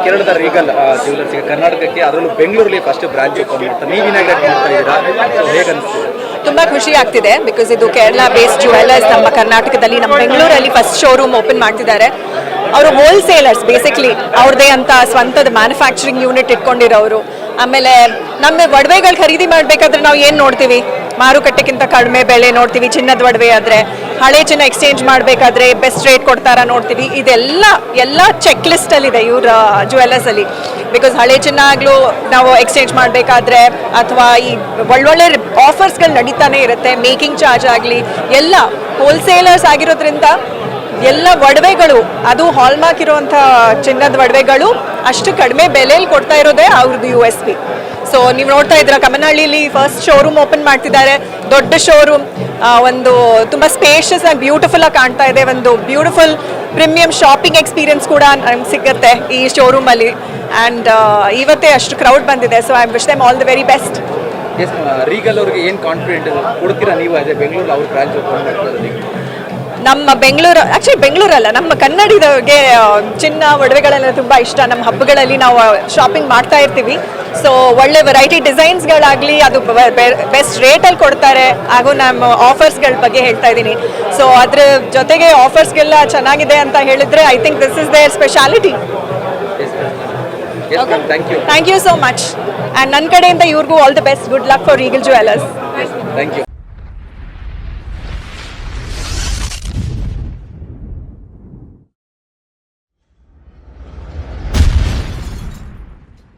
ಕೇರಳದ ರೀಗಲ್ ಜ್ಯುವೆಲರ್ಸ್ಗೆ ಕರ್ನಾಟಕಕ್ಕೆ ಅದರಲ್ಲೂ ಬೆಂಗಳೂರಲ್ಲಿ ಫಸ್ಟ್ ಬ್ರಾಂಚ್ ಓಪನ್ ಮಾಡ್ತಾರೆ. ನೀವು ಇನಾಗ್ರೇಟ್ ಮಾಡ್ತಾ ಇದ್ದೀರಾ, ಹೇಗೆ ಅನಿಸ್ತಿದೆ? ತುಂಬ ಖುಷಿ ಆಗ್ತಿದೆ ಬಿಕಾಸ್ ಇದು ಕೇರಳ ಬೇಸ್ಡ್ ಜ್ಯುವೆಲರ್ಸ್ ನಮ್ಮ ಕರ್ನಾಟಕದಲ್ಲಿ ನಮ್ಮ ಬೆಂಗಳೂರಲ್ಲಿ ಫಸ್ಟ್ ಶೋರೂಮ್ ಓಪನ್ ಮಾಡ್ತಿದ್ದಾರೆ. ಅವರು ಹೋಲ್ಸೇಲರ್ಸ್ ಬೇಸಿಕ್ಲಿ ಅವ್ರದ್ದೇ ಅಂತ ಸ್ವಂತದ ಮ್ಯಾನುಫ್ಯಾಕ್ಚರಿಂಗ್ ಯೂನಿಟ್ ಇಟ್ಕೊಂಡಿರೋರು. ಆಮೇಲೆ ನಮ್ಮ ಒಡವೆಗಳು ಖರೀದಿ ಮಾಡಬೇಕಾದ್ರೆ ನಾವು ಏನು ನೋಡ್ತೀವಿ, ಮಾರುಕಟ್ಟೆಗಿಂತ ಕಡಿಮೆ ಬೆಲೆ ನೋಡ್ತೀವಿ. ಚಿನ್ನದ ಒಡವೆ ಆದರೆ ಹಳೆ ಚಿನ್ನ ಎಕ್ಸ್ಚೇಂಜ್ ಮಾಡಬೇಕಾದ್ರೆ ಬೆಸ್ಟ್ ರೇಟ್ ಕೊಡ್ತಾರ ನೋಡ್ತೀವಿ. ಇದೆಲ್ಲ ಚೆಕ್ ಲಿಸ್ಟಲ್ಲಿದೆ ಇವ್ರ ಜ್ಯುವೆಲರ್ಸಲ್ಲಿ. ಬಿಕಾಸ್ ಹಳೆ ಚಿನ್ನ ಆಗಲೂ ನಾವು ಎಕ್ಸ್ಚೇಂಜ್ ಮಾಡಬೇಕಾದ್ರೆ ಅಥವಾ ಈ ಒಳ್ಳೊಳ್ಳೆ ಆಫರ್ಸ್ಗಳು ನಡೀತಾನೆ ಇರುತ್ತೆ. ಮೇಕಿಂಗ್ ಚಾರ್ಜ್ ಆಗಲಿ ಎಲ್ಲ ಹೋಲ್ಸೇಲರ್ಸ್ ಆಗಿರೋದ್ರಿಂದ ಎಲ್ಲ ಒಡವೆಗಳು ಅದು ಹಾಲ್ಮಾರ್ಕ್ ಇರುವಂಥ ಚಿನ್ನದ ಒಡವೆಗಳು ಅಷ್ಟು ಕಡಿಮೆ ಬೆಲೆಯಲ್ಲಿ ಕೊಡ್ತಾ ಇರೋದೇ ಅವ್ರದ್ದು USP. ಸೊ ನೀವು ನೋಡ್ತಾ ಇದ್ದೀರಾ ಕಮನಹಳ್ಳಿಲಿ ಫಸ್ಟ್ ಶೋರೂಮ್ ಓಪನ್ ಮಾಡ್ತಿದ್ದಾರೆ. ದೊಡ್ಡ ಶೋರೂಮ್, ಒಂದು ತುಂಬ ಸ್ಪೇಷಿಯಸ್ ಆಗಿ ಬ್ಯೂಟಿಫುಲ್ ಆಗಿ ಕಾಣ್ತಾ ಇದೆ. ಒಂದು ಬ್ಯೂಟಿಫುಲ್ ಪ್ರೀಮಿಯಂ ಶಾಪಿಂಗ್ ಎಕ್ಸ್ಪೀರಿಯನ್ಸ್ ಕೂಡ ನಮ್ಗೆ ಸಿಗುತ್ತೆ ಈ ಶೋರೂಮಲ್ಲಿ. ಆ್ಯಂಡ್ ಇವತ್ತೇ ಅಷ್ಟು ಕ್ರೌಡ್ ಬಂದಿದೆ. So I wish them all the very best. Regal ಅವ್ರಿಗೆ ಏನು ಕಾನ್ಫಿಡೆಂಟ್ ಕೊಡ್ತೀರಾ ನೀವು ಅದೇ ಬೆಂಗಳೂರು ಅವ್ರ ಬ್ರಾಂಚ್ ಓಪನ್ ಮಾಡ್ತಾರೆ? ನಮ್ಮ ಬೆಂಗಳೂರು ಆ್ಯಕ್ಚುಲಿ ಬೆಂಗಳೂರಲ್ಲ, ನಮ್ಮ ಕನ್ನಡಿಗರಿಗೆ ಚಿನ್ನ ಒಡವೆಗಳೆಲ್ಲ ತುಂಬ ಇಷ್ಟ. ನಮ್ಮ ಹಬ್ಬಗಳಲ್ಲಿ ನಾವು ಶಾಪಿಂಗ್ ಮಾಡ್ತಾ ಇರ್ತೀವಿ. ಸೊ ಒಳ್ಳೆ ವೆರೈಟಿ ಡಿಸೈನ್ಸ್ಗಳಾಗಲಿ ಅದು ಬೆಸ್ಟ್ ರೇಟಲ್ಲಿ ಕೊಡ್ತಾರೆ. ಹಾಗೂ ನಮ್ಮ ಆಫರ್ಸ್ಗಳ ಬಗ್ಗೆ ಹೇಳ್ತಾ ಇದ್ದೀನಿ. ಸೊ ಅದ್ರ ಜೊತೆಗೆ ಆಫರ್ಸ್ಗೆಲ್ಲ ಚೆನ್ನಾಗಿದೆ ಅಂತ ಹೇಳಿದರೆ I think this is their speciality. Thank you so much. And ನನ್ನ ಕಡೆಯಿಂದ ಇವ್ರಿಗೂ all the best. Good luck for Regal Jewellers. Thank you.